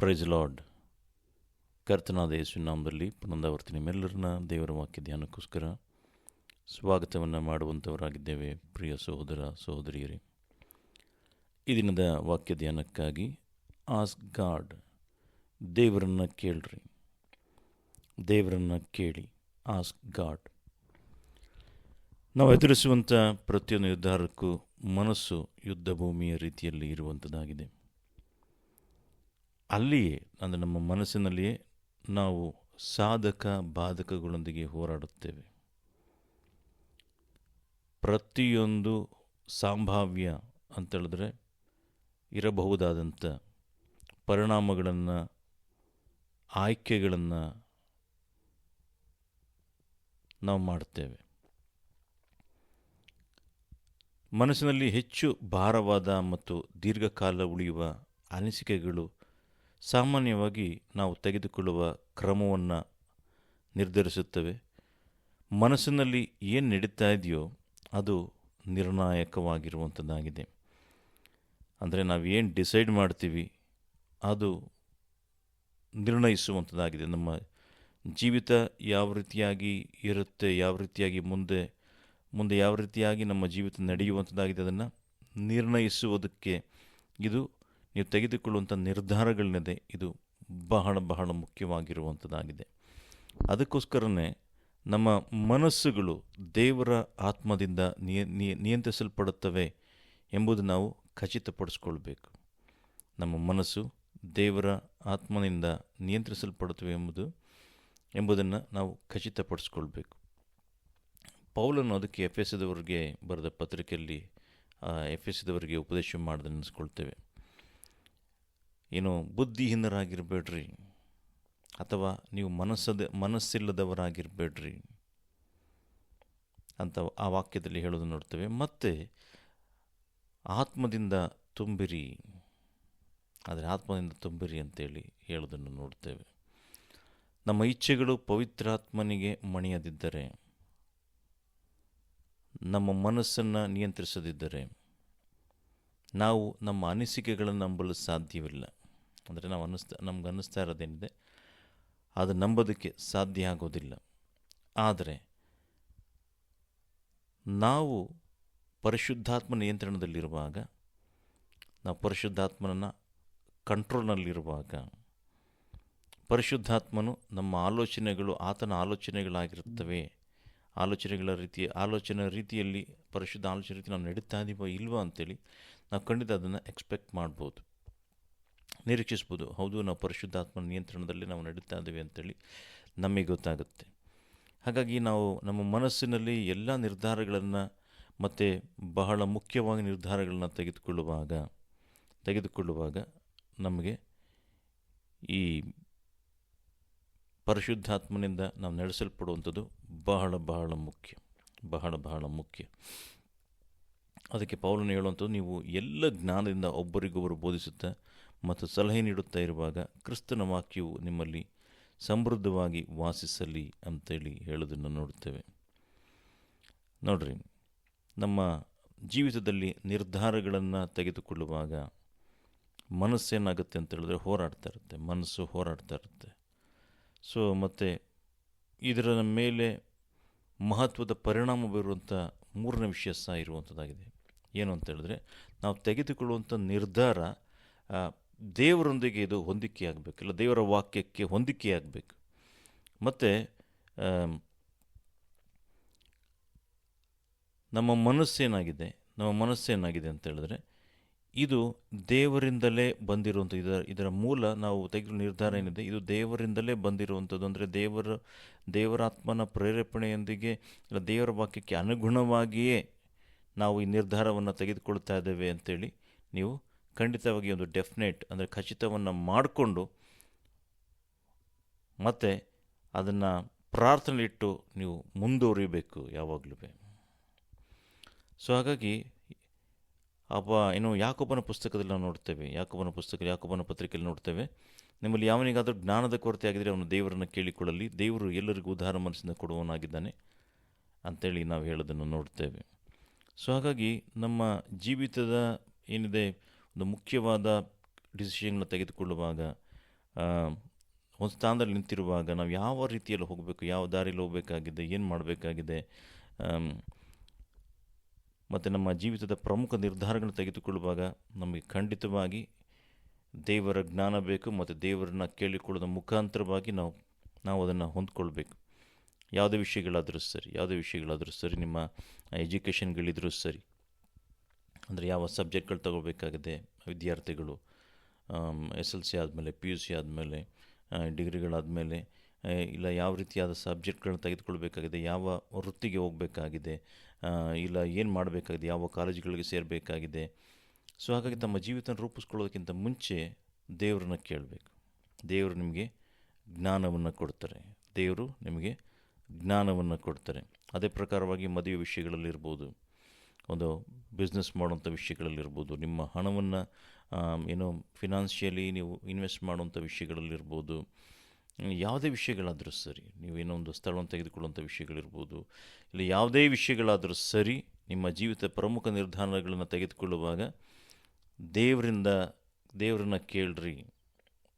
Price lord. ಕರ್ತನಾದ ಯೇಸುವಿನ ನಾಮದಲ್ಲಿ ಪುನರಾವರ್ತಿ ನಿಮ್ಮೆಲ್ಲರನ್ನ ದೇವರ ವಾಕ್ಯ ಧ್ಯಾನಕ್ಕೋಸ್ಕರ ಸ್ವಾಗತವನ್ನು ಮಾಡುವಂಥವರಾಗಿದ್ದೇವೆ. ಪ್ರಿಯ ಸಹೋದರ ಸಹೋದರಿಯರೇ, ಈ ದಿನದ ವಾಕ್ಯ ಧ್ಯಾನಕ್ಕಾಗಿ ಆಸ್ಕ್ ಗಾಡ್, ದೇವರನ್ನು ಕೇಳ್ರಿ, ದೇವರನ್ನು ಕೇಳಿ. Ask god. ನಾವು ಎದುರಿಸುವಂಥ ಪ್ರತಿಯೊಂದು ನಿರ್ಧಾರಕ್ಕೂ ಮನಸ್ಸು ಯುದ್ಧ ಭೂಮಿಯ ರೀತಿಯಲ್ಲಿ ಇರುವಂಥದ್ದಾಗಿದೆ. ಅಲ್ಲಿಯೇ ಅಂದರೆ ನಮ್ಮ ಮನಸ್ಸಿನಲ್ಲಿಯೇ ನಾವು ಸಾಧಕ ಬಾಧಕಗಳೊಂದಿಗೆ ಹೋರಾಡುತ್ತೇವೆ. ಪ್ರತಿಯೊಂದು ಸಂಭಾವ್ಯ ಅಂತೇಳಿದ್ರೆ ಇರಬಹುದಾದಂಥ ಪರಿಣಾಮಗಳನ್ನು, ಆಯ್ಕೆಗಳನ್ನು ನಾವು ಮಾಡ್ತೇವೆ. ಮನಸ್ಸಿನಲ್ಲಿ ಹೆಚ್ಚು ಭಾರವಾದ ಮತ್ತು ದೀರ್ಘಕಾಲ ಉಳಿಯುವ ಅನಿಸಿಕೆಗಳು ಸಾಮಾನ್ಯವಾಗಿ ನಾವು ತೆಗೆದುಕೊಳ್ಳುವ ಕ್ರಮವನ್ನು ನಿರ್ಧರಿಸುತ್ತವೆ. ಮನಸ್ಸಿನಲ್ಲಿ ಏನು ನಡೀತಾ ಇದೆಯೋ ಅದು ನಿರ್ಣಾಯಕವಾಗಿರುವಂಥದ್ದಾಗಿದೆ. ಅಂದರೆ ನಾವು ಏನು ಡಿಸೈಡ್ ಮಾಡ್ತೀವಿ ಅದು ನಿರ್ಣಯಿಸುವಂಥದ್ದಾಗಿದೆ. ನಮ್ಮ ಜೀವಿತ ಯಾವ ರೀತಿಯಾಗಿ ಇರುತ್ತೆ, ಯಾವ ರೀತಿಯಾಗಿ ಮುಂದೆ ಯಾವ ರೀತಿಯಾಗಿ ನಮ್ಮ ಜೀವಿತ ನಡೆಯುವಂಥದ್ದಾಗಿದೆ, ಅದನ್ನು ನಿರ್ಣಯಿಸುವುದಕ್ಕೆ ಇದು ನೀವು ತೆಗೆದುಕೊಳ್ಳುವಂಥ ನಿರ್ಧಾರಗಳನ್ನೇ ಇದು ಬಹಳ ಬಹಳ ಮುಖ್ಯವಾಗಿರುವಂಥದ್ದಾಗಿದೆ. ಅದಕ್ಕೋಸ್ಕರನೇ ನಮ್ಮ ಮನಸ್ಸುಗಳು ದೇವರ ಆತ್ಮದಿಂದ ನಿಯಂತ್ರಿಸಲ್ಪಡುತ್ತವೆ ಎಂಬುದು ನಾವು ಖಚಿತಪಡಿಸ್ಕೊಳ್ಬೇಕು. ನಮ್ಮ ಮನಸ್ಸು ದೇವರ ಆತ್ಮನಿಂದ ನಿಯಂತ್ರಿಸಲ್ಪಡುತ್ತವೆ ಎಂಬುದನ್ನು ನಾವು ಖಚಿತಪಡಿಸ್ಕೊಳ್ಬೇಕು. ಪೌಲನು ಅದಕ್ಕೆ ಎಫೆಸದವರಿಗೆ ಬರೆದ ಪತ್ರಿಕೆಯಲ್ಲಿ ಎಫೆಸದವರಿಗೆ ಉಪದೇಶ ಮಾಡೋದನ್ನು ನೆನೆಸ್ಕೊಳ್ತೇವೆ. ಏನು, ಬುದ್ಧಿಹೀನರಾಗಿರಬೇಡ್ರಿ, ಅಥವಾ ನೀವು ಮನಸ್ಸಿಲ್ಲದವರಾಗಿರಬೇಡ್ರಿ ಅಂತ ಆ ವಾಕ್ಯದಲ್ಲಿ ಹೇಳೋದನ್ನು ನೋಡ್ತೇವೆ. ಮತ್ತು ಆತ್ಮದಿಂದ ತುಂಬಿರಿ, ಆದರೆ ಆತ್ಮದಿಂದ ತುಂಬಿರಿ ಅಂತೇಳಿ ಹೇಳೋದನ್ನು ನೋಡ್ತೇವೆ. ನಮ್ಮ ಇಚ್ಛೆಗಳು ಪವಿತ್ರಾತ್ಮನಿಗೆ ಮಣಿಯದಿದ್ದರೆ, ನಮ್ಮ ಮನಸ್ಸನ್ನು ನಿಯಂತ್ರಿಸದಿದ್ದರೆ ನಾವು ನಮ್ಮ ಅನಿಸಿಕೆಗಳನ್ನು ನಂಬಲು ಸಾಧ್ಯವಿಲ್ಲ. ಅಂದರೆ ನಮ್ಗೆ ಅನ್ನಿಸ್ತಾ ಇರೋದೇನಿದೆ ಅದು ನಂಬೋದಕ್ಕೆ ಸಾಧ್ಯ ಆಗೋದಿಲ್ಲ. ಆದರೆ ನಾವು ಪರಿಶುದ್ಧಾತ್ಮ ನಿಯಂತ್ರಣದಲ್ಲಿರುವಾಗ, ನಾವು ಪರಿಶುದ್ಧಾತ್ಮನ ಕಂಟ್ರೋಲ್ನಲ್ಲಿರುವಾಗ, ಪರಿಶುದ್ಧಾತ್ಮನು ನಮ್ಮ ಆಲೋಚನೆಗಳು ಆತನ ಆಲೋಚನೆಗಳಾಗಿರುತ್ತವೆ. ಆಲೋಚನೆ ರೀತಿಯಲ್ಲಿ ಪರಿಶುದ್ಧ ಆಲೋಚನೆ ರೀತಿ ನಾವು ನಡೀತಾ ಇದೀವೋ ಇಲ್ವೋ ಅಂತೇಳಿ ನಾವು ಖಂಡಿತ ಅದನ್ನು ಎಕ್ಸ್ಪೆಕ್ಟ್ ಮಾಡ್ಬೋದು, ನಿರೀಕ್ಷಿಸ್ಬೋದು. ಹೌದು, ನಾವು ಪರಿಶುದ್ಧಾತ್ಮನ ನಿಯಂತ್ರಣದಲ್ಲಿ ನಾವು ನಡೀತಾ ಇದ್ದೀವಿ ಅಂತೇಳಿ ನಮಗೆ ಗೊತ್ತಾಗುತ್ತೆ. ಹಾಗಾಗಿ ನಾವು ನಮ್ಮ ಮನಸ್ಸಿನಲ್ಲಿ ಎಲ್ಲ ನಿರ್ಧಾರಗಳನ್ನು ಮತ್ತು ಬಹಳ ಮುಖ್ಯವಾಗಿ ನಿರ್ಧಾರಗಳನ್ನು ತೆಗೆದುಕೊಳ್ಳುವಾಗ ನಮಗೆ ಈ ಪರಿಶುದ್ಧಾತ್ಮನಿಂದ ನಾವು ನಡೆಸಲ್ಪಡುವಂಥದ್ದು ಬಹಳ ಬಹಳ ಮುಖ್ಯ. ಅದಕ್ಕೆ ಪೌಲನು ಹೇಳುವಂಥದ್ದು, ನೀವು ಎಲ್ಲ ಜ್ಞಾನದಿಂದ ಒಬ್ಬರಿಗೊಬ್ಬರು ಬೋಧಿಸುತ್ತಾ ಮತ್ತು ಸಲಹೆ ನೀಡುತ್ತಾ ಇರುವಾಗ ಕ್ರಿಸ್ತನ ವಾಕ್ಯವು ನಿಮ್ಮಲ್ಲಿ ಸಮೃದ್ಧವಾಗಿ ವಾಸಿಸಲಿ ಅಂತೇಳಿ ಹೇಳೋದನ್ನು ನೋಡ್ತೇವೆ. ನೋಡ್ರಿ, ನಮ್ಮ ಜೀವಿತದಲ್ಲಿ ನಿರ್ಧಾರಗಳನ್ನು ತೆಗೆದುಕೊಳ್ಳುವಾಗ ಮನಸ್ಸೇನಾಗುತ್ತೆ ಅಂತ ಹೇಳಿದ್ರೆ ಮನಸ್ಸು ಹೋರಾಡ್ತಾ ಇರುತ್ತೆ. ಸೊ ಮತ್ತು ಇದರ ಮೇಲೆ ಮಹತ್ವದ ಪರಿಣಾಮ ಬೀರುವಂಥ ಮೂರನೇ ವಿಷಯ ಸಹ ಇರುವಂಥದ್ದಾಗಿದೆ. ಏನು ಅಂತ ಹೇಳಿದ್ರೆ, ನಾವು ತೆಗೆದುಕೊಳ್ಳುವಂಥ ನಿರ್ಧಾರ ದೇವರೊಂದಿಗೆ ಇದು ಹೊಂದಿಕೆಯಾಗಬೇಕು, ಇಲ್ಲ ದೇವರ ವಾಕ್ಯಕ್ಕೆ ಹೊಂದಿಕೆಯಾಗಬೇಕು. ಮತ್ತು ನಮ್ಮ ಮನಸ್ಸೇನಾಗಿದೆ ಅಂತ ಹೇಳಿದ್ರೆ ಇದು ದೇವರಿಂದಲೇ ಬಂದಿರುವಂಥ, ಇದರ ಮೂಲ ನಾವು ತೆಗೆದುಕೊಳ್ಳೋ ನಿರ್ಧಾರ ಏನಿದೆ ಇದು ದೇವರಿಂದಲೇ ಬಂದಿರುವಂಥದ್ದು. ಅಂದರೆ ದೇವರಾತ್ಮನ ಪ್ರೇರೇಪಣೆಯೊಂದಿಗೆ, ಇಲ್ಲ ದೇವರ ವಾಕ್ಯಕ್ಕೆ ಅನುಗುಣವಾಗಿಯೇ ನಾವು ಈ ನಿರ್ಧಾರವನ್ನು ತೆಗೆದುಕೊಳ್ತಾ ಇದ್ದೇವೆ ಅಂತೇಳಿ ನೀವು ಖಂಡಿತವಾಗಿ ಒಂದು ಡೆಫಿನೆಟ್ ಅಂದರೆ ಖಚಿತವನ್ನು ಮಾಡಿಕೊಂಡು ಮತ್ತು ಅದನ್ನು ಪ್ರಾರ್ಥನೆಯಿಟ್ಟು ನೀವು ಮುಂದುವರಿಬೇಕು ಯಾವಾಗಲೂ. ಸೊ ಹಾಗಾಗಿ ಯಾಕೋಬನ ಪುಸ್ತಕದಲ್ಲಿ ನಾವು ನೋಡ್ತೇವೆ, ಯಾಕೋಬನ ಪತ್ರಿಕೆಯಲ್ಲಿ ನೋಡ್ತೇವೆ, ನಿಮ್ಮಲ್ಲಿ ಯಾವನಿಗಾದರೂ ಜ್ಞಾನದ ಕೊರತೆ ಆಗಿದ್ದರೆ ಅವನು ದೇವರನ್ನು ಕೇಳಿಕೊಳ್ಳಲಿ, ದೇವರು ಎಲ್ಲರಿಗೂ ಉದ್ಧಾರ ಮನಸ್ಸಿಂದ ಕೊಡುವವನಾಗಿದ್ದಾನೆ ಅಂಥೇಳಿ ನಾವು ಹೇಳೋದನ್ನು ನೋಡ್ತೇವೆ. ಸೊ ಹಾಗಾಗಿ ನಮ್ಮ ಜೀವಿತದ ಏನಿದೆ ಒಂದು ಮುಖ್ಯವಾದ ಡಿಸಿಷನ್ನ ತೆಗೆದುಕೊಳ್ಳುವಾಗ ಒಂದು ಸ್ಥಾನದಲ್ಲಿ ನಿಂತಿರುವಾಗ ನಾವು ಯಾವ ರೀತಿಯಲ್ಲಿ ಹೋಗಬೇಕು, ಯಾವ ದಾರಿಯಲ್ಲಿ ಹೋಗಬೇಕಾಗಿದೆ, ಏನು ಮಾಡಬೇಕಾಗಿದೆ, ಮತ್ತು ನಮ್ಮ ಜೀವಿತದ ಪ್ರಮುಖ ನಿರ್ಧಾರಗಳನ್ನು ತೆಗೆದುಕೊಳ್ಳುವಾಗ ನಮಗೆ ಖಂಡಿತವಾಗಿ ದೇವರ ಜ್ಞಾನ ಬೇಕು ಮತ್ತು ದೇವರನ್ನ ಕೇಳಿಕೊಳ್ಳೋದ ಮುಖಾಂತರವಾಗಿ ನಾವು ಅದನ್ನು ಹೊಂದ್ಕೊಳ್ಬೇಕು. ಯಾವುದೇ ವಿಷಯಗಳಾದರೂ ಸರಿ, ನಿಮ್ಮ ಎಜುಕೇಷನ್ಗಳಿದ್ರೂ ಸರಿ, ಅಂದರೆ ಯಾವ ಸಬ್ಜೆಕ್ಟ್ಗಳು ತಗೋಬೇಕಾಗಿದೆ ವಿದ್ಯಾರ್ಥಿಗಳು, SLC ಆದಮೇಲೆ, PUC ಆದಮೇಲೆ, ಡಿಗ್ರಿಗಳಾದಮೇಲೆ, ಇಲ್ಲ ಯಾವ ರೀತಿಯಾದ ಸಬ್ಜೆಕ್ಟ್ಗಳನ್ನ ತೆಗೆದುಕೊಳ್ಬೇಕಾಗಿದೆ, ಯಾವ ವೃತ್ತಿಗೆ ಹೋಗಬೇಕಾಗಿದೆ, ಇಲ್ಲ ಏನು ಮಾಡಬೇಕಾಗಿದೆ, ಯಾವ ಕಾಲೇಜುಗಳಿಗೆ ಸೇರಬೇಕಾಗಿದೆ. ಸೊ ಹಾಗಾಗಿ ತಮ್ಮ ಜೀವಿತ ರೂಪಿಸ್ಕೊಳ್ಳೋದಕ್ಕಿಂತ ಮುಂಚೆ ದೇವರನ್ನ ಕೇಳಬೇಕು. ದೇವರು ನಿಮಗೆ ಜ್ಞಾನವನ್ನು ಕೊಡ್ತಾರೆ. ಅದೇ ಪ್ರಕಾರವಾಗಿ ಮದುವೆ ವಿಷಯಗಳಲ್ಲಿರ್ಬೋದು, ಒಂದು ಬಿಸ್ನೆಸ್ ಮಾಡುವಂಥ ವಿಷಯಗಳಲ್ಲಿರ್ಬೋದು, ನಿಮ್ಮ ಹಣವನ್ನು ಫಿನಾನ್ಷಿಯಲಿ ನೀವು ಇನ್ವೆಸ್ಟ್ ಮಾಡುವಂಥ ವಿಷಯಗಳಲ್ಲಿರ್ಬೋದು, ಯಾವುದೇ ವಿಷಯಗಳಾದರೂ ಸರಿ, ನೀವೇನೋ ಒಂದು ಸ್ಥಳವನ್ನು ತೆಗೆದುಕೊಳ್ಳುವಂಥ ವಿಷಯಗಳಿರ್ಬೋದು, ಇಲ್ಲ ಯಾವುದೇ ವಿಷಯಗಳಾದರೂ ಸರಿ, ನಿಮ್ಮ ಜೀವಿತ ಪ್ರಮುಖ ನಿರ್ಧಾರಗಳನ್ನು ತೆಗೆದುಕೊಳ್ಳುವಾಗ ದೇವರನ್ನ ಕೇಳ್ರಿ.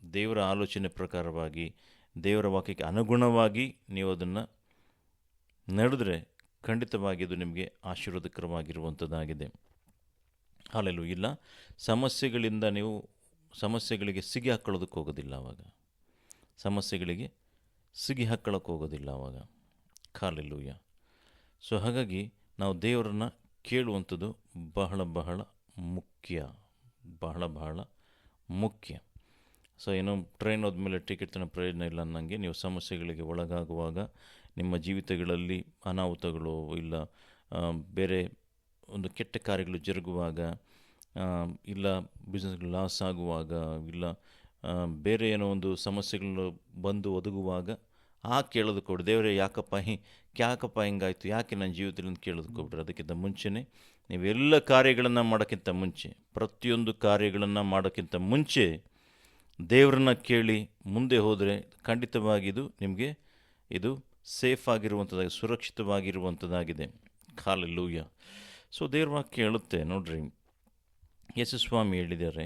ದೇವರ ಆಲೋಚನೆ ಪ್ರಕಾರವಾಗಿ, ದೇವರ ವಾಕ್ಯಕ್ಕೆ ಅನುಗುಣವಾಗಿ ನೀವು ಅದನ್ನು ನಡೆದ್ರೆ ಖಂಡಿತವಾಗಿ ಅದು ನಿಮಗೆ ಆಶೀರ್ವಾದಕರವಾಗಿರುವಂಥದ್ದಾಗಿದೆ. ಹಾಲೆಲ್ಲೂ ಇಲ್ಲ, ಸಮಸ್ಯೆಗಳಿಗೆ ಸಿಗಿ ಹಾಕ್ಕೊಳ್ಳೋದಕ್ಕೆ ಹೋಗೋದಿಲ್ಲ ಅವಾಗ. ಹಾಲೆಲ್ಲೂಯ. ಸೊ ಹಾಗಾಗಿ ನಾವು ದೇವರನ್ನು ಕೇಳುವಂಥದ್ದು ಬಹಳ ಬಹಳ ಮುಖ್ಯ. ಸೊ ಟ್ರೈನ್ ಹೋದ್ಮೇಲೆ ಟಿಕೆಟ್ ತನ್ನ ಪ್ರಯೋಜನ ಇಲ್ಲ ಅನ್ನಂಗೆ, ನೀವು ಸಮಸ್ಯೆಗಳಿಗೆ ಒಳಗಾಗುವಾಗ, ನಿಮ್ಮ ಜೀವಿತಗಳಲ್ಲಿ ಅನಾಹುತಗಳು ಇಲ್ಲ ಬೇರೆ ಒಂದು ಕೆಟ್ಟ ಕಾರ್ಯಗಳು ಜರುಗುವಾಗ, ಇಲ್ಲ ಬಿಸ್ನೆಸ್ಗಳು ಲಾಸ್ ಆಗುವಾಗ, ಇಲ್ಲ ಬೇರೆ ಏನೋ ಒಂದು ಸಮಸ್ಯೆಗಳು ಬಂದು ಒದಗುವಾಗ ಕೇಳೋದಕ್ಕೆ ಕೊಡಿ. ದೇವರೇ ಯಾಕಪ್ಪ ಹಿಂಗಾಯಿತು, ಯಾಕೆ ನನ್ನ ಜೀವಿತದಲ್ಲಿ ಕೇಳೋದಕ್ಕೆ ಹೋಗ್ಬಿಟ್ರೆ, ಅದಕ್ಕಿಂತ ಮುಂಚೆನೇ ನೀವೆಲ್ಲ ಪ್ರತಿಯೊಂದು ಕಾರ್ಯಗಳನ್ನು ಮಾಡೋಕ್ಕಿಂತ ಮುಂಚೆ ದೇವರನ್ನ ಕೇಳಿ ಮುಂದೆ ಹೋದರೆ ಖಂಡಿತವಾಗಿ ನಿಮಗೆ ಇದು ಸೇಫ್ ಆಗಿರುವಂಥದ್ದಾಗಿದೆ, ಸುರಕ್ಷಿತವಾಗಿರುವಂಥದ್ದಾಗಿದೆ. ಹಾಲೆಲ್ಲೂಯ. ಸೊ ದೇವ್ರ ವಾಕ್ಯ ಹೇಳುತ್ತೆ ನೋಡ್ರಿ, ಯೇಸು ಸ್ವಾಮಿ ಹೇಳಿದ್ದಾರೆ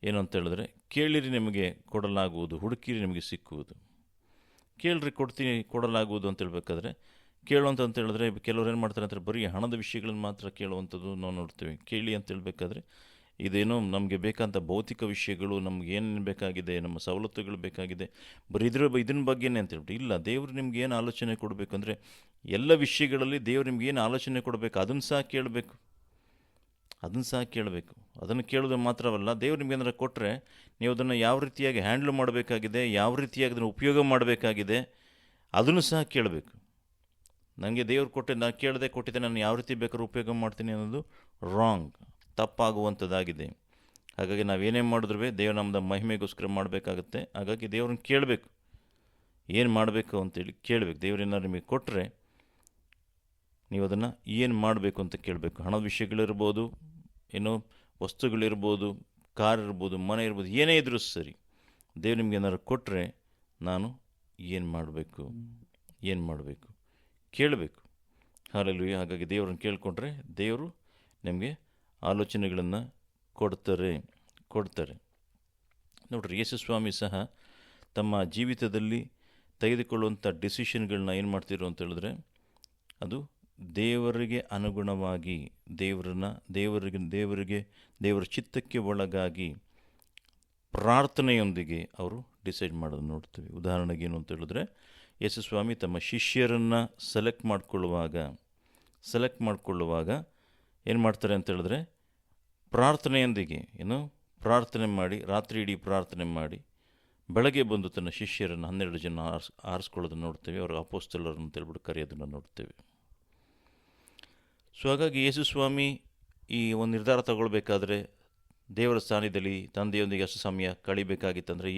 ಏನು ಅಂತ ಹೇಳಿದ್ರೆ, ಕೇಳಿರಿ ನಿಮಗೆ ಕೊಡಲಾಗುವುದು, ಹುಡುಕಿರಿ ನಿಮಗೆ ಸಿಕ್ಕುವುದು. ಕೇಳ್ರಿ ಕೊಡಲಾಗುವುದು ಅಂತ ಹೇಳ್ಬೇಕಾದ್ರೆ, ಅಂತ ಹೇಳಿದ್ರೆ ಕೆಲವ್ರು ಏನು ಮಾಡ್ತಾರೆ ಅಂದರೆ ಬರೀ ಹಣದ ವಿಷಯಗಳನ್ನು ಮಾತ್ರ ಕೇಳುವಂಥದ್ದು ನಾವು ನೋಡ್ತೀವಿ. ಕೇಳಿ ಅಂತ ಹೇಳ್ಬೇಕಾದ್ರೆ ಇದೇನೋ ನಮಗೆ ಬೇಕಂತ ಭೌತಿಕ ವಿಷಯಗಳು, ನಮ್ಗೆ ಏನು ಬೇಕಾಗಿದೆ, ನಮ್ಮ ಸವಲತ್ತುಗಳು ಬೇಕಾಗಿದೆ, ಬರೀ ಇದನ್ನ ಬಗ್ಗೆನೇ ಅಂತ ಹೇಳ್ಬಿಟ್ಟು ಇಲ್ಲ. ದೇವರು ನಿಮ್ಗೆ ಏನು ಆಲೋಚನೆ ಕೊಡಬೇಕಂದ್ರೆ ಎಲ್ಲ ವಿಷಯಗಳಲ್ಲಿ ದೇವರು ನಿಮ್ಗೆ ಏನು ಆಲೋಚನೆ ಕೊಡಬೇಕು ಅದನ್ನು ಸಹ ಕೇಳಬೇಕು. ಅದನ್ನು ಕೇಳೋದು ಮಾತ್ರವಲ್ಲ, ದೇವ್ರು ನಿಮ್ಗೆ ಏನಾರು ಕೊಟ್ಟರೆ ನೀವು ಅದನ್ನು ಯಾವ ರೀತಿಯಾಗಿ ಹ್ಯಾಂಡ್ಲ್ ಮಾಡಬೇಕಾಗಿದೆ, ಯಾವ ರೀತಿಯಾಗಿ ಅದನ್ನು ಉಪಯೋಗ ಮಾಡಬೇಕಾಗಿದೆ ಅದನ್ನು ಸಹ ಕೇಳಬೇಕು. ನನಗೆ ದೇವ್ರು ನಾನು ಕೊಟ್ಟಿದ್ದೆ, ನಾನು ಯಾವ ರೀತಿ ಬೇಕಾದ್ರೂ ಉಪಯೋಗ ಮಾಡ್ತೀನಿ ಅನ್ನೋದು ರಾಂಗ್, ತಪ್ಪಾಗುವಂಥದ್ದಾಗಿದೆ. ಹಾಗಾಗಿ ನಾವೇನೇ ಮಾಡಿದ್ರೂ ದೇವ್ರ ನಮ್ಮದ ಮಹಿಮೆಗೋಸ್ಕರ ಮಾಡಬೇಕಾಗತ್ತೆ. ಹಾಗಾಗಿ ದೇವ್ರನ್ನ ಕೇಳಬೇಕು, ಏನು ಮಾಡಬೇಕು ಅಂತೇಳಿ ಕೇಳಬೇಕು. ದೇವ್ರೇನಾದ್ರು ನಿಮಗೆ ಕೊಟ್ಟರೆ ನೀವು ಅದನ್ನು ಏನು ಮಾಡಬೇಕು ಅಂತ ಕೇಳಬೇಕು. ಹಣದ ವಿಷಯಗಳಿರ್ಬೋದು, ವಸ್ತುಗಳಿರ್ಬೋದು, ಕಾರ್ ಇರ್ಬೋದು, ಮನೆ ಇರ್ಬೋದು, ಏನೇ ಇದ್ರೂ ಸರಿ, ದೇವ್ರು ನಿಮ್ಗೆ ಏನಾದ್ರು ಕೊಟ್ಟರೆ ನಾನು ಏನು ಮಾಡಬೇಕು ಕೇಳಬೇಕು. ಹಾಲೆಲ್ಲೂಯಾ. ಹಾಗಾಗಿ ದೇವರನ್ನು ಕೇಳಿಕೊಂಡ್ರೆ ದೇವರು ನಿಮಗೆ ಆಲೋಚನೆಗಳನ್ನು ಕೊಡ್ತಾರೆ. ನೋಡ್ರಿ, ಯೇಸು ಸ್ವಾಮಿ ಸಹ ತಮ್ಮ ಜೀವಿತದಲ್ಲಿ ತೆಗೆದುಕೊಳ್ಳುವಂಥ ಡಿಸಿಷನ್ಗಳನ್ನ ಏನು ಮಾಡ್ತಿರೋ ಅಂತ ಹೇಳಿದ್ರೆ, ಅದು ದೇವರಿಗೆ ಅನುಗುಣವಾಗಿ, ದೇವರ ಚಿತ್ತಕ್ಕೆ ಒಳಗಾಗಿ ಪ್ರಾರ್ಥನೆಯೊಂದಿಗೆ ಅವರು ಡಿಸೈಡ್ ಮಾಡೋದು ನೋಡ್ತೀವಿ. ಉದಾಹರಣೆಗೆ ಏನು ಅಂತ ಹೇಳಿದ್ರೆ, ಯೇಸು ಸ್ವಾಮಿ ತಮ್ಮ ಶಿಷ್ಯರನ್ನು ಸೆಲೆಕ್ಟ್ ಮಾಡ್ಕೊಳ್ಳುವಾಗ ಏನು ಮಾಡ್ತಾರೆ ಅಂತ ಹೇಳಿದ್ರೆ, ಪ್ರಾರ್ಥನೆಯೊಂದಿಗೆ ಪ್ರಾರ್ಥನೆ ಮಾಡಿ, ರಾತ್ರಿ ಇಡೀ ಪ್ರಾರ್ಥನೆ ಮಾಡಿ, ಬೆಳಗ್ಗೆ ಬಂದು ತನ್ನ ಶಿಷ್ಯರನ್ನು 12 ಜನ ಆರಿಸ್ಕೊಳ್ಳೋದನ್ನು ನೋಡ್ತೇವೆ. ಅವರು ಅಪೊಸ್ತಲರು ಅಂತ ಹೇಳ್ಬಿಟ್ಟು ಕರೆಯೋದನ್ನು ನೋಡ್ತೇವೆ. ಸೊ ಹಾಗಾಗಿ ಯೇಸು ಸ್ವಾಮಿ ಈ ಒಂದು ನಿರ್ಧಾರ ತಗೊಳ್ಬೇಕಾದ್ರೆ ದೇವರ ಸ್ಥಾನದಲ್ಲಿ ತಂದೆಯೊಂದಿಗೆ ಅಷ್ಟು ಸಮಯ ಕಳಿಬೇಕಾಗಿತ್ತಂದರೆ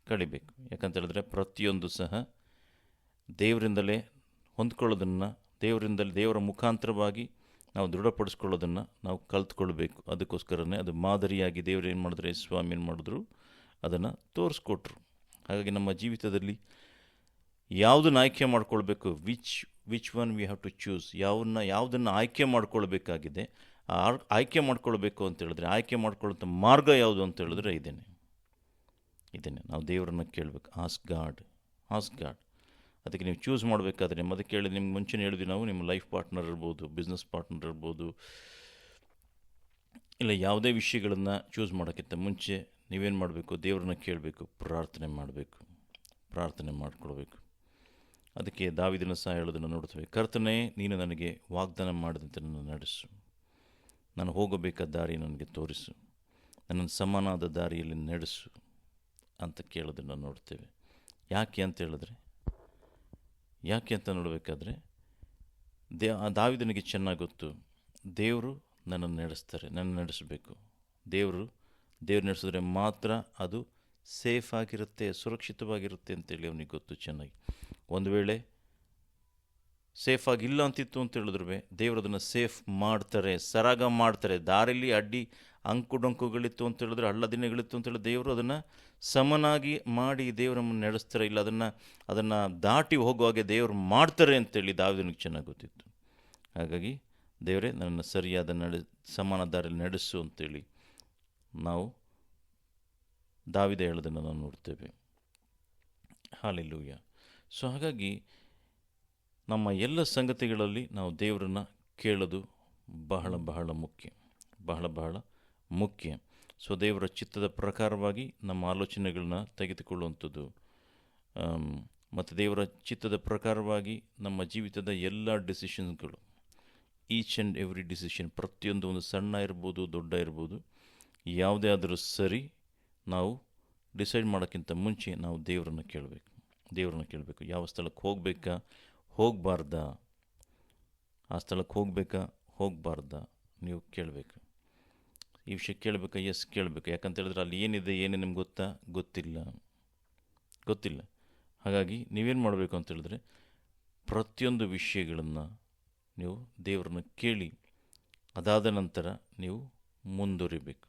ಕಳಿಬೇಕು. ಯಾಕಂತ ಹೇಳಿದ್ರೆ ಪ್ರತಿಯೊಂದು ಸಹ ದೇವರಿಂದಲೇ ಹೊಂದ್ಕೊಳ್ಳೋದನ್ನು, ದೇವರ ಮುಖಾಂತರವಾಗಿ ನಾವು ದೃಢಪಡಿಸ್ಕೊಳ್ಳೋದನ್ನು ನಾವು ಕಲ್ತ್ಕೊಳ್ಬೇಕು. ಅದಕ್ಕೋಸ್ಕರನೇ ಅದು ಮಾದರಿಯಾಗಿ ದೇವರು ಏನು ಮಾಡಿದ್ರೆ, ಸ್ವಾಮಿ ಏನು ಮಾಡಿದ್ರು, ಅದನ್ನು ತೋರಿಸ್ಕೊಟ್ರು. ಹಾಗಾಗಿ ನಮ್ಮ ಜೀವಿತದಲ್ಲಿ ಯಾವುದನ್ನು ಆಯ್ಕೆ ಮಾಡ್ಕೊಳ್ಬೇಕು, which one we have to choose, ಯಾವುದನ್ನು ಆಯ್ಕೆ ಮಾಡ್ಕೊಳ್ಬೇಕಾಗಿದೆ, ಆಯ್ಕೆ ಮಾಡ್ಕೊಳ್ಬೇಕು ಅಂತ ಹೇಳಿದ್ರೆ ಆಯ್ಕೆ ಮಾಡ್ಕೊಳ್ಳೋಂಥ ಮಾರ್ಗ ಯಾವುದು ಅಂತ ಹೇಳಿದ್ರೆ ಇದೇನೆ. ಇದನ್ನೇ ನಾವು ದೇವರನ್ನು ಕೇಳಬೇಕು. Ask God, ask god. ಅದಕ್ಕೆ ನೀವು ಚೂಸ್ ಮಾಡಬೇಕಾದ್ರೆ ನಿಮ್ಮ ಅದಕ್ಕೆ ಕೇಳಿ ನಿಮ್ಗೆ ಮುಂಚೆನೇ ಹೇಳಿದ್ವಿ ನಾವು, ನಿಮ್ಮ ಲೈಫ್ ಪಾರ್ಟ್ನರ್ ಇರ್ಬೋದು, ಬಿಸ್ನೆಸ್ ಪಾರ್ಟ್ನರ್ ಇರ್ಬೋದು, ಇಲ್ಲ ಯಾವುದೇ ವಿಷಯಗಳನ್ನು ಚೂಸ್ ಮಾಡೋಕ್ಕಿಂತ ಮುಂಚೆ ನೀವೇನು ಮಾಡಬೇಕು? ದೇವರನ್ನ ಕೇಳಬೇಕು, ಪ್ರಾರ್ಥನೆ ಮಾಡಬೇಕು, ಪ್ರಾರ್ಥನೆ ಮಾಡಿಕೊಳ್ಬೇಕು. ಅದಕ್ಕೆ ದಾವೀದನ ಸಹ ಹೇಳೋದನ್ನು ನೋಡ್ತೇವೆ. ಕರ್ತನೇ, ನೀನು ನನಗೆ ವಾಗ್ದಾನ ಮಾಡಿದಂತೆ ನನ್ನ ನಡೆಸು, ನಾನು ಹೋಗಬೇಕಾದ ದಾರಿ ನನಗೆ ತೋರಿಸು, ನನ್ನನ್ನು ಸಮಾನಾದ ದಾರಿಯಲ್ಲಿ ನಡೆಸು ಅಂತ ಕೇಳೋದನ್ನು ನೋಡ್ತೇವೆ. ಯಾಕೆ ಅಂತ ಹೇಳಿದ್ರೆ, ಯಾಕೆ ಅಂತ ನೋಡಬೇಕಾದ್ರೆ ದಾವೀದನಿಗೆ ಚೆನ್ನಾಗಿ ಗೊತ್ತು, ದೇವರು ನನ್ನನ್ನು ನಡೆಸ್ತಾರೆ, ನನ್ನ ನಡೆಸಬೇಕು. ದೇವರು ನಡೆಸಿದ್ರೆ ಮಾತ್ರ ಅದು ಸೇಫ್ ಆಗಿರುತ್ತೆ, ಸುರಕ್ಷಿತವಾಗಿರುತ್ತೆ ಅಂತೇಳಿ ಅವನಿಗೆ ಗೊತ್ತು ಚೆನ್ನಾಗಿ. ಒಂದು ವೇಳೆ ಸೇಫ್ ಆಗಿಲ್ಲ ಅಂತಿತ್ತು ಅಂತ ಹೇಳಿದ್ರು ದೇವರು ಅದನ್ನು ಸೇಫ್ ಮಾಡ್ತಾರೆ, ಸರಾಗ ಮಾಡ್ತಾರೆ. ದಾರಿಲಿ ಅಡ್ಡಿ ಅಂಕುಡೊಂಕುಗಳಿತ್ತು ಅಂತ ಹೇಳಿದ್ರೆ, ಹಳ್ಳದಿನೆಗಳಿತ್ತು ಅಂತ ಹೇಳಿದ್ರೆ ದೇವರು ಅದನ್ನು ಸಮನಾಗಿ ಮಾಡಿ ದೇವರನ್ನು ನಡೆಸ್ತಾರೆ. ಇಲ್ಲ ಅದನ್ನು ದಾಟಿ ಹೋಗುವಾಗೆ ದೇವರು ಮಾಡ್ತಾರೆ ಅಂತೇಳಿ ದಾವೀದನಿಗೆ ಚೆನ್ನಾಗಿ ಗೊತ್ತಿತ್ತು. ಹಾಗಾಗಿ ದೇವರೇ ನನ್ನನ್ನು ಸರಿಯಾದ ಸಮಾನ ದಾರಿಯಲ್ಲಿ ನಡೆಸು ಅಂತೇಳಿ ನಾವು ದಾವೀದ ಹೇಳೋದನ್ನು ನಾವು ನೋಡ್ತೇವೆ. ಹಲ್ಲೆಲೂಯಾ. ಸೊ ಹಾಗಾಗಿ ನಮ್ಮ ಎಲ್ಲ ಸಂಗತಿಗಳಲ್ಲಿ ನಾವು ದೇವರನ್ನು ಕೇಳೋದು ಬಹಳ ಬಹಳ ಮುಖ್ಯ, ಬಹಳ ಬಹಳ ಮುಖ್ಯ. ಸೊ ದೇವರ ಚಿತ್ತದ ಪ್ರಕಾರವಾಗಿ ನಮ್ಮ ಆಲೋಚನೆಗಳನ್ನ ತೆಗೆದುಕೊಳ್ಳುವಂಥದ್ದು, ಮತ್ತು ದೇವರ ಚಿತ್ತದ ಪ್ರಕಾರವಾಗಿ ನಮ್ಮ ಜೀವಿತದ ಎಲ್ಲ ಡಿಸಿಷನ್ಸ್ಗಳು, ಈಚ್ ಆ್ಯಂಡ್ ಎವ್ರಿ ಡಿಸಿಷನ್, ಪ್ರತಿಯೊಂದು, ಒಂದು ಸಣ್ಣ ಇರ್ಬೋದು ದೊಡ್ಡ ಇರ್ಬೋದು, ಯಾವುದೇ ಆದರೂ ಸರಿ, ನಾವು ಡಿಸೈಡ್ ಮಾಡೋಕ್ಕಿಂತ ಮುಂಚೆ ನಾವು ದೇವರನ್ನು ಕೇಳಬೇಕು. ಯಾವ ಸ್ಥಳಕ್ಕೆ ಹೋಗಬೇಕಾ, ಹೋಗಬಾರ್ದಾ, ಆ ಸ್ಥಳಕ್ಕೆ ಹೋಗಬಾರ್ದಾ ನೀವು ಕೇಳಬೇಕು. ಈ ವಿಷಯ ಕೇಳಬೇಕಾ? ಎಸ್ ಕೇಳಬೇಕು. ಯಾಕಂತ ಹೇಳಿದ್ರೆ ಅಲ್ಲಿ ಏನಿದೆ ನಿಮ್ಗೆ ಗೊತ್ತಿಲ್ಲ. ಹಾಗಾಗಿ ನೀವೇನು ಮಾಡಬೇಕು ಅಂತ ಹೇಳಿದ್ರೆ, ಪ್ರತಿಯೊಂದು ವಿಷಯಗಳನ್ನು ನೀವು ದೇವರನ್ನು ಕೇಳಿ, ಅದಾದ ನಂತರ ನೀವು ಮುಂದುವರಿಬೇಕು.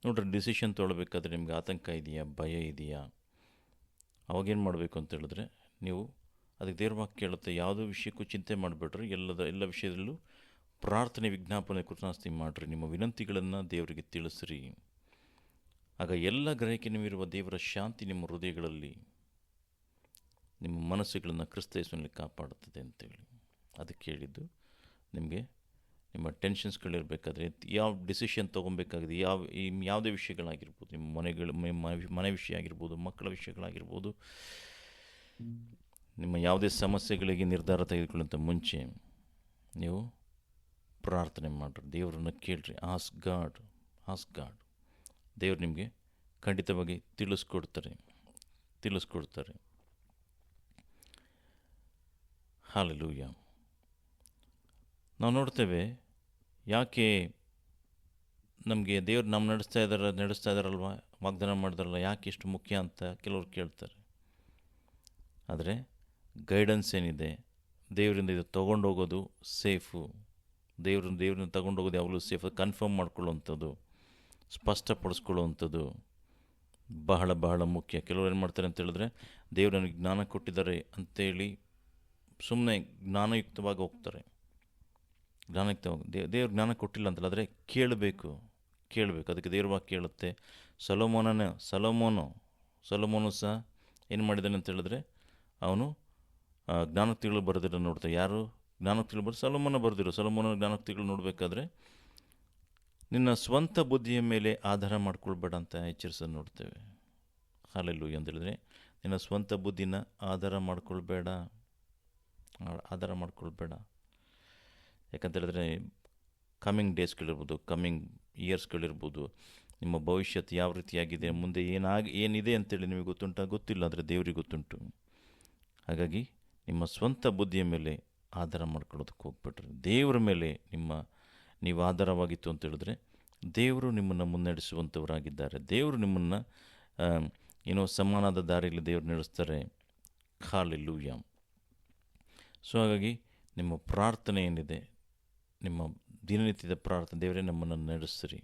ನೋಡ್ರಿ, ಡಿಸಿಷನ್ ತೊಗೊಳ್ಬೇಕಾದ್ರೆ ನಿಮ್ಗೆ ಆತಂಕ ಇದೆಯಾ, ಭಯ ಇದೆಯಾ, ಅವಾಗೇನು ಮಾಡಬೇಕು ಅಂತ ಹೇಳಿದ್ರೆ, ನೀವು ಅದಕ್ಕೆ ದೇವ್ರ ವಾಕ್ಯ ಕೇಳುತ್ತೆ, ಯಾವುದೋ ವಿಷಯಕ್ಕೂ ಚಿಂತೆ ಮಾಡಿಬಿಡ್ರಿ, ಎಲ್ಲ ವಿಷಯದಲ್ಲೂ ಪ್ರಾರ್ಥನೆ, ವಿಜ್ಞಾಪನೆ, ಕೃತಜ್ಞಾಸ್ತಿ ಮಾಡಿರಿ, ನಿಮ್ಮ ವಿನಂತಿಗಳನ್ನು ದೇವರಿಗೆ ತಿಳಿಸ್ರಿ. ಆಗ ಎಲ್ಲ ಗ್ರಹಿಕೆ ನೀವಿರುವ ದೇವರ ಶಾಂತಿ ನಿಮ್ಮ ಹೃದಯಗಳಲ್ಲಿ, ನಿಮ್ಮ ಮನಸ್ಸುಗಳನ್ನು ಕ್ರಿಸ್ತ ಯೇಸುವಿನಲ್ಲಿ ಕಾಪಾಡುತ್ತದೆ ಅಂತೇಳಿ ಅದಕ್ಕೆ ಹೇಳಿದ್ದು. ನಿಮಗೆ ನಿಮ್ಮ ಟೆನ್ಷನ್ಸ್ಗಳಿರಬೇಕಾದ್ರೆ, ಯಾವ ಡಿಸಿಷನ್ ತೊಗೊಬೇಕಾಗಿದೆ, ಯಾವುದೇ ವಿಷಯಗಳಾಗಿರ್ಬೋದು, ನಿಮ್ಮ ಮನೆ ವಿಷಯ ಆಗಿರ್ಬೋದು, ಮಕ್ಕಳ ವಿಷಯಗಳಾಗಿರ್ಬೋದು, ನಿಮ್ಮ ಯಾವುದೇ ಸಮಸ್ಯೆಗಳಿಗೆ ನಿರ್ಧಾರ ತೆಗೆದುಕೊಳ್ಳುವಂಥ ಮುಂಚೆ ನೀವು ಪ್ರಾರ್ಥನೆ ಮಾಡಿರಿ, ದೇವರನ್ನು ಕೇಳಿರಿ. Ask god. ದೇವರು ನಿಮಗೆ ಖಂಡಿತವಾಗಿ ತಿಳಿಸ್ಕೊಡ್ತಾರೆ. ಹಲ್ಲೆಲೂಯಾ. ನಾವು ನೋಡ್ತೇವೆ, ಯಾಕೆ ನಮಗೆ ದೇವ್ರು ನಡೆಸ್ತಾ ಇದ್ದಾರಲ್ವ, ವಾಗ್ದಾನ ಮಾಡಿದಾರಲ್ಲ, ಯಾಕೆ ಇಷ್ಟು ಮುಖ್ಯ ಅಂತ ಕೆಲವರು ಕೇಳ್ತಾರೆ. ಆದರೆ ಗೈಡೆನ್ಸ್ ಏನಿದೆ, ದೇವರಿಂದ ಇದು ತೊಗೊಂಡೋಗೋದು ಸೇಫು. ದೇವ್ರನ್ನ ತೊಗೊಂಡೋಗೋದು ಯಾವಾಗಲೂ ಸೇಫ್. ಕನ್ಫರ್ಮ್ ಮಾಡ್ಕೊಳ್ಳುವಂಥದ್ದು, ಸ್ಪಷ್ಟಪಡಿಸ್ಕೊಳ್ಳುವಂಥದ್ದು ಬಹಳ ಬಹಳ ಮುಖ್ಯ. ಕೆಲವರು ಏನು ಮಾಡ್ತಾರೆ ಅಂತ ಹೇಳಿದ್ರೆ, ದೇವ್ರು ನನಗೆ ಜ್ಞಾನ ಕೊಟ್ಟಿದ್ದಾರೆ ಅಂತೇಳಿ ಸುಮ್ಮನೆ ಜ್ಞಾನಯುಕ್ತವಾಗಿ ಹೋಗ್ತಾರೆ. ದೇವ್ರ ಜ್ಞಾನ ಕೊಟ್ಟಿಲ್ಲ ಅಂತಲ್ಲ, ಆದರೆ ಕೇಳಬೇಕು. ಅದಕ್ಕೆ ದೇವ್ರ ವಾಕ್ಯ ಕೇಳುತ್ತೆ. ಸೊಲೊಮೋನು ಸಹ ಏನು ಮಾಡಿದ್ದಾನೆ ಅಂತ ಹೇಳಿದ್ರೆ, ಅವನು ಜ್ಞಾನೋಕ್ತಿಗಳು ಬರೆದಿರೋ ನೋಡ್ತಾರೆ. ಯಾರು ಜ್ಞಾನೋಕ್ತಿಗಳು ಸೊಲೊಮೋನ ಜ್ಞಾನೋಕ್ತಿಗಳು ನೋಡಬೇಕಾದ್ರೆ, ನಿನ್ನ ಸ್ವಂತ ಬುದ್ಧಿಯ ಮೇಲೆ ಆಧಾರ ಮಾಡ್ಕೊಳ್ಬೇಡ ಅಂತ ಎಚ್ಚರಿಸೋದು ನೋಡ್ತೇವೆ. ಹಲ್ಲೆಲೂಯಾ. ಅಂತ ಹೇಳಿದ್ರೆ, ನಿನ್ನ ಸ್ವಂತ ಬುದ್ಧಿನ ಆಧಾರ ಮಾಡ್ಕೊಳ್ಬೇಡ. ಯಾಕಂತ ಹೇಳಿದ್ರೆ, ಕಮ್ಮಿಂಗ್ ಡೇಸ್ಗಳಿರ್ಬೋದು, ಕಮ್ಮಿಂಗ್ ಇಯರ್ಸ್ಗಳಿರ್ಬೋದು, ನಿಮ್ಮ ಭವಿಷ್ಯತ್ ಯಾವ ರೀತಿಯಾಗಿದೆ, ಮುಂದೆ ಏನಿದೆ ಅಂತೇಳಿ ನಿಮಗೆ ಗೊತ್ತಿಲ್ಲ, ಆದರೆ ದೇವ್ರಿಗೆ ಗೊತ್ತುಂಟು. ಹಾಗಾಗಿ ನಿಮ್ಮ ಸ್ವಂತ ಬುದ್ಧಿಯ ಮೇಲೆ ಆಧಾರ ಮಾಡ್ಕೊಳ್ಳೋದಕ್ಕೆ ಹೋಗ್ಬಿಟ್ರಿ. ದೇವರ ಮೇಲೆ ನೀವು ಆಧಾರವಾಗಿತ್ತು ಅಂತ ಹೇಳಿದ್ರೆ, ದೇವರು ನಿಮ್ಮನ್ನು ಮುನ್ನಡೆಸುವಂಥವರಾಗಿದ್ದಾರೆ. ದೇವರು ನಿಮ್ಮನ್ನು ಸಮಾನದ ದಾರಿಯಲ್ಲಿ ದೇವರು ನಡೆಸ್ತಾರೆ. ಹಲ್ಲೆಲೂಯಾ. ಸೊ ಹಾಗಾಗಿ ನಿಮ್ಮ ಪ್ರಾರ್ಥನೆ ಏನಿದೆ, ನಿಮ್ಮ ದಿನನಿತ್ಯದ ಪ್ರಾರ್ಥನೆ, ದೇವರೇ ನಮ್ಮನ್ನು ನಡೆಸ್ರಿ.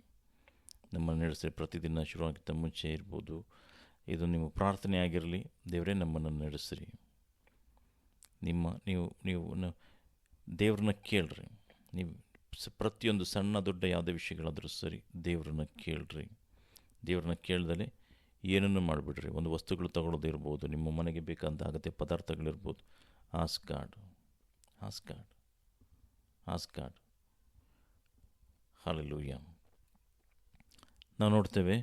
ಪ್ರತಿದಿನ ಶುರುವಾಗಿದ್ದ ಮುಂಚೆ ಇರ್ಬೋದು, ಇದು ನಿಮ್ಮ ಪ್ರಾರ್ಥನೆ ಆಗಿರಲಿ. ದೇವರೇ ನಮ್ಮನ್ನು ನಡೆಸ್ರಿ. ನೀವು ದೇವ್ರನ್ನ ಕೇಳ್ರಿ. ನೀವು ಪ್ರತಿಯೊಂದು ಸಣ್ಣ ದೊಡ್ಡ ಯಾವುದೇ ವಿಷಯಗಳಾದರೂ ಸರಿ, ದೇವ್ರನ್ನ ಕೇಳ್ರಿ. ದೇವ್ರನ್ನ ಕೇಳ್ದಲೆ ಏನನ್ನು ಮಾಡಿಬಿಡ್ರಿ. ಒಂದು ವಸ್ತುಗಳು ತಗೊಳ್ಳೋದಿರ್ಬೋದು, ನಿಮ್ಮ ಮನೆಗೆ ಬೇಕಂತ ಅಗತ್ಯ ಪದಾರ್ಥಗಳಿರ್ಬೋದು. Ask God, ask God, ask God. Hallelujah. ನಾವು ನೋಡ್ತೇವೆ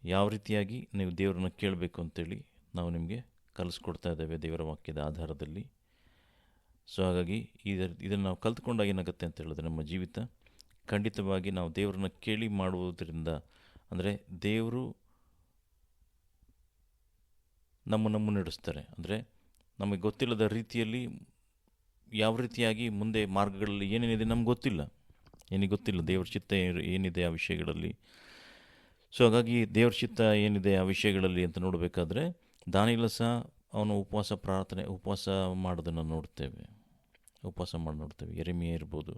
ಯಾವ ರೀತಿಯಾಗಿ ನೀವು ದೇವರನ್ನ ಕೇಳಬೇಕು ಅಂತೇಳಿ ನಾವು ನಿಮಗೆ ಕಲಿಸ್ಕೊಡ್ತಾ ಇದ್ದೇವೆ ದೇವರ ವಾಕ್ಯದ ಆಧಾರದಲ್ಲಿ. ಸೊ ಹಾಗಾಗಿ ಇದನ್ನು ನಾವು ಕಲ್ತ್ಕೊಂಡಾಗ ಏನಾಗುತ್ತೆ ಅಂತ ಹೇಳಿದ್ರೆ ನಮ್ಮ ಜೀವಿತ ಖಂಡಿತವಾಗಿ ನಾವು ದೇವರನ್ನ ಕೇಳಿ ಮಾಡುವುದರಿಂದ, ಅಂದರೆ ದೇವರು ನಮ್ಮನ್ನು ಮುನ್ನಡೆಸ್ತಾರೆ. ಅಂದರೆ ನಮಗೆ ಗೊತ್ತಿಲ್ಲದ ರೀತಿಯಲ್ಲಿ ಯಾವ ರೀತಿಯಾಗಿ ಮುಂದೆ ಮಾರ್ಗಗಳಲ್ಲಿ ಏನೇನಿದೆ ನಮ್ಗೆ ಗೊತ್ತಿಲ್ಲ, ಏನಿಗೆ ಗೊತ್ತಿಲ್ಲ ದೇವ್ರ ಚಿತ್ತ ಏನಿದೆ ಆ ವಿಷಯಗಳಲ್ಲಿ. ಸೊ ಹಾಗಾಗಿ ದೇವ್ರ ಚಿತ್ತ ಏನಿದೆ ಆ ವಿಷಯಗಳಲ್ಲಿ ಅಂತ ನೋಡಬೇಕಾದ್ರೆ ದಾನಿಯೇಲ ಸಹ ಅವನು ಉಪವಾಸ ಮಾಡೋದನ್ನು ನೋಡ್ತೇವೆ, ಉಪವಾಸ ಮಾಡಿ ನೋಡ್ತೇವೆ. ಯೆರೆಮೀಯ ಇರ್ಬೋದು.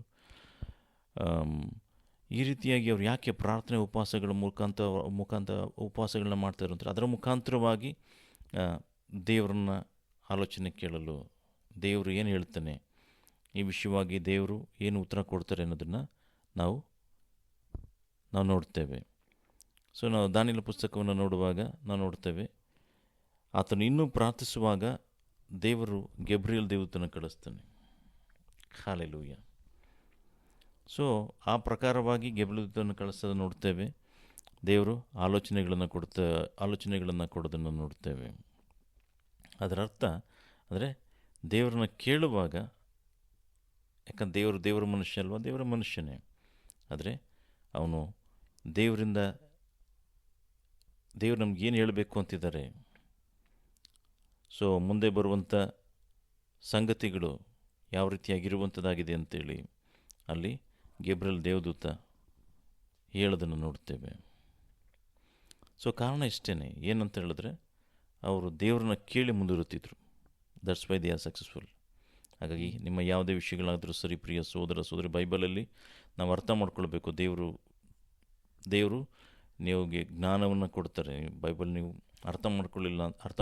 ಈ ರೀತಿಯಾಗಿ ಅವ್ರು ಯಾಕೆ ಪ್ರಾರ್ಥನೆ ಉಪವಾಸಗಳ ಮುಖಾಂತರ ಉಪವಾಸಗಳನ್ನ ಮಾಡ್ತಾರೆ ಅಂತಾರೆ, ಅದರ ಮುಖಾಂತರವಾಗಿ ದೇವರನ್ನ ಆಲೋಚನೆ ಕೇಳಲು, ದೇವರು ಏನು ಹೇಳ್ತಾನೆ, ಈ ವಿಷಯವಾಗಿ ದೇವರು ಏನು ಉತ್ತರ ಕೊಡ್ತಾರೆ ಅನ್ನೋದನ್ನು ನಾವು ನೋಡ್ತೇವೆ. ಸೊ ನಾವು ದಾನಿಯೇಲ ಪುಸ್ತಕವನ್ನು ನೋಡುವಾಗ ನಾವು ನೋಡ್ತೇವೆ, ಆತನು ಇನ್ನೂ ಪ್ರಾರ್ಥಿಸುವಾಗ ದೇವರು ಗಬ್ರಿಯೇಲ್ ದೇವದೂತನ ಕಳಿಸ್ತಾನೆ. ಹಲ್ಲೆಲೂಯಾ. ಸೊ ಆ ಪ್ರಕಾರವಾಗಿ ಗಬ್ರಿಯೇಲ್ ದೇವದೂತನ ಕಳಿಸೋದು ನೋಡ್ತೇವೆ. ದೇವರು ಆಲೋಚನೆಗಳನ್ನು ಕೊಡೋದನ್ನು ನೋಡ್ತೇವೆ. ಅದರ ಅರ್ಥ ಅಂದರೆ ದೇವರನ್ನ ಕೇಳುವಾಗ, ಯಾಕಂದ್ರೆ ದೇವರ ಮನುಷ್ಯ ಅಲ್ವಾ, ದೇವರ ಮನುಷ್ಯನೇ, ಆದರೆ ಅವನು ದೇವರು ನಮ್ಗೆ ಏನು ಹೇಳಬೇಕು ಅಂತಿದ್ದಾರೆ, ಸೊ ಮುಂದೆ ಬರುವಂಥ ಸಂಗತಿಗಳು ಯಾವ ರೀತಿಯಾಗಿರುವಂಥದ್ದಾಗಿದೆ ಅಂತೇಳಿ ಅಲ್ಲಿ ಗಬ್ರಿಯೇಲ್ ದೇವದೂತ ಹೇಳೋದನ್ನು ನೋಡ್ತೇವೆ. ಸೊ ಕಾರಣ ಇಷ್ಟೇ, ಏನಂತ ಹೇಳಿದ್ರೆ ಅವರು ದೇವ್ರನ್ನ ಕೇಳಿ ಮುಂದುವರಿತಿದ್ರು. That's why they are successful. ಹಾಗಾಗಿ ನಿಮ್ಮ ಯಾವುದೇ ವಿಷಯಗಳಾದರೂ ಸರಿ ಪ್ರಿಯ ಸೋದರಿ, ಬೈಬಲಲ್ಲಿ ನಾವು ಅರ್ಥ ಮಾಡ್ಕೊಳ್ಬೇಕು. ದೇವರು ನೀವುಗೆ ಜ್ಞಾನವನ್ನು ಕೊಡ್ತಾರೆ. ಬೈಬಲ್ ನೀವು ಅರ್ಥ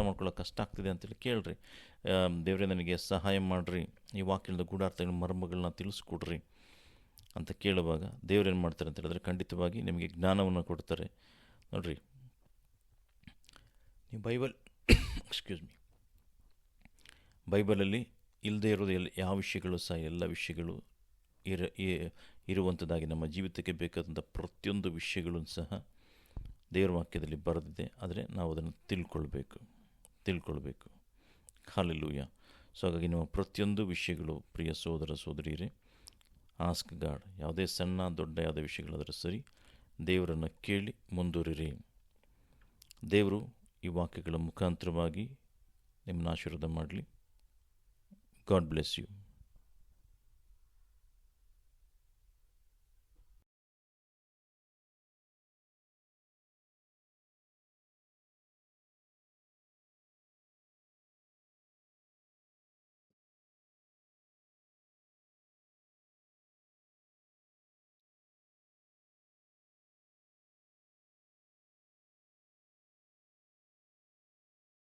ಮಾಡ್ಕೊಳ್ಳೋಕೆ ಕಷ್ಟ ಆಗ್ತಿದೆ ಅಂತೇಳಿ ಕೇಳ್ರಿ, ದೇವರೇ ನನಗೆ ಸಹಾಯ ಮಾಡಿರಿ, ಈ ವಾಕ್ಯದ ಗೂಢಾರ್ಥಗಳ ಮರ್ಮಗಳನ್ನ ತಿಳಿಸ್ಕೊಡ್ರಿ ಅಂತ ಕೇಳುವಾಗ ದೇವ್ರೇನು ಮಾಡ್ತಾರೆ ಅಂತ ಹೇಳಿದ್ರೆ ಖಂಡಿತವಾಗಿ ನಿಮಗೆ ಜ್ಞಾನವನ್ನು ಕೊಡ್ತಾರೆ. ನೋಡಿರಿ, ನೀವು ಬೈಬಲಲ್ಲಿ ಇಲ್ಲದೆ ಇರೋದು ಯಾವ ವಿಷಯಗಳು ಸಹ ಎಲ್ಲ ವಿಷಯಗಳು ಇರುವಂಥದ್ದಾಗಿ ನಮ್ಮ ಜೀವಿತಕ್ಕೆ ಬೇಕಾದಂಥ ಪ್ರತಿಯೊಂದು ವಿಷಯಗಳು ಸಹ ದೇವರ ವಾಕ್ಯದಲ್ಲಿ ಬರೆದಿದೆ. ಆದರೆ ನಾವು ಅದನ್ನು ತಿಳ್ಕೊಳ್ಬೇಕು. ಹಲ್ಲೆಲೂಯಾ. ಸೊ ಹಾಗಾಗಿ ನಮ್ಮ ಪ್ರತಿಯೊಂದು ವಿಷಯಗಳು ಪ್ರಿಯ ಸೋದರಿಯರೇ, ಆಸ್ಕ್ ಗಾಡ್. ಯಾವುದೇ ಸಣ್ಣ ದೊಡ್ಡ ಯಾವುದೇ ವಿಷಯಗಳಾದರೂ ಸರಿ ದೇವರನ್ನು ಕೇಳಿ ಮುಂದುವರಿರಿ. ದೇವರು ಈ ವಾಕ್ಯಗಳ ಮುಖಾಂತರವಾಗಿ ನಿಮ್ಮನ್ನು ಆಶೀರ್ವಾದ ಮಾಡಲಿ. God bless you.